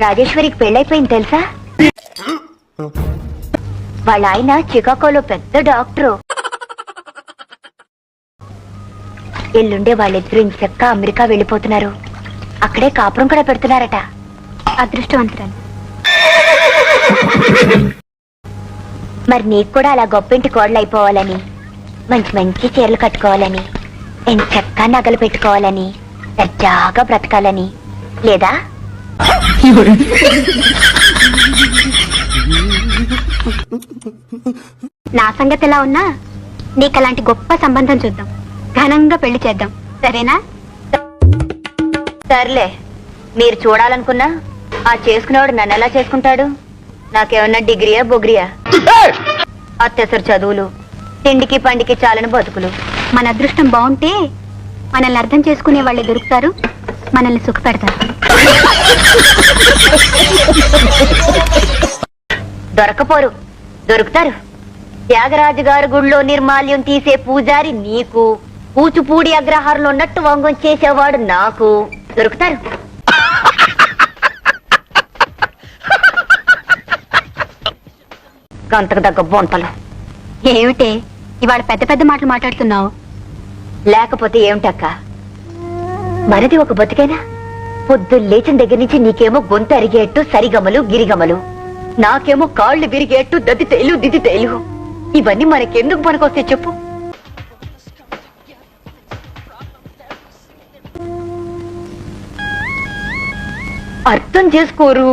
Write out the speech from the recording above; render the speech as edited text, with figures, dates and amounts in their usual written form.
రాజేశ్వరికి పెళ్ళైపోయింది తెలుసా? వాళ్ళ ఆయన చికాగోలో పెద్ద డాక్టరు. ఎల్లుండే వాళ్ళిద్దరూ ఇంచక్క అమెరికా వెళ్ళిపోతున్నారు. అక్కడే కాపురం కూడా పెడుతున్నారట. అదృష్టవంతురాలు. మరి నీకు కూడా అలా గొప్పింటి కోడలు అయిపోవాలని, మంచి మంచి చీరలు కట్టుకోవాలని, ఎంచక్కా నగలు పెట్టుకోవాలని, దర్జాగా బ్రతకాలని లేదా? నా సంగతి ఎలా ఉన్నా నీకు అలాంటి గొప్ప సంబంధం చూద్దాం. ఘనంగా పెళ్లి చేద్దాం, సరేనా? సర్లే, మీరు చూడాలనుకున్నా ఆ చేసుకునేవాడు నన్ను ఎలా చేసుకుంటాడు? నాకేమన్నా డిగ్రీయా బొగ్రియా? అత్యవసర చదువులు, తిండికి పండికి చాలని బతుకులు. మన అదృష్టం బాగుంటే మనల్ని అర్థం చేసుకునే వాళ్ళే దొరుకుతారు, మనల్ని సుఖపెడతారు. దొరకపోరు, దొరుకుతారు. త్యాగరాజు గారి గుళ్ళో నిర్మాల్యం తీసే పూజారి నీకు, కూచిపూడి అగ్రహారంలో ఉన్నట్టు వంగం చేసేవాడు నాకు దొరుకుతారు. గంతకు దగ్గ బొంతలు. ఏమిటే ఇవాళ పెద్ద పెద్ద మాటలు మాట్లాడుతున్నావు? లేకపోతే ఏమిటక్క, మనది ఒక బతికేనా? పొద్దు లేచిన దగ్గర నుంచి నీకేమో గొంతు అరిగేట్టు సరిగమలు గిరిగమలు, నాకేమో కాళ్ళు విరిగేట్టు దద్దితేలు దిద్దితేలు. ఇవన్నీ మనకెందుకు పనికొస్తే చెప్పు? అర్థం చేసుకోరు.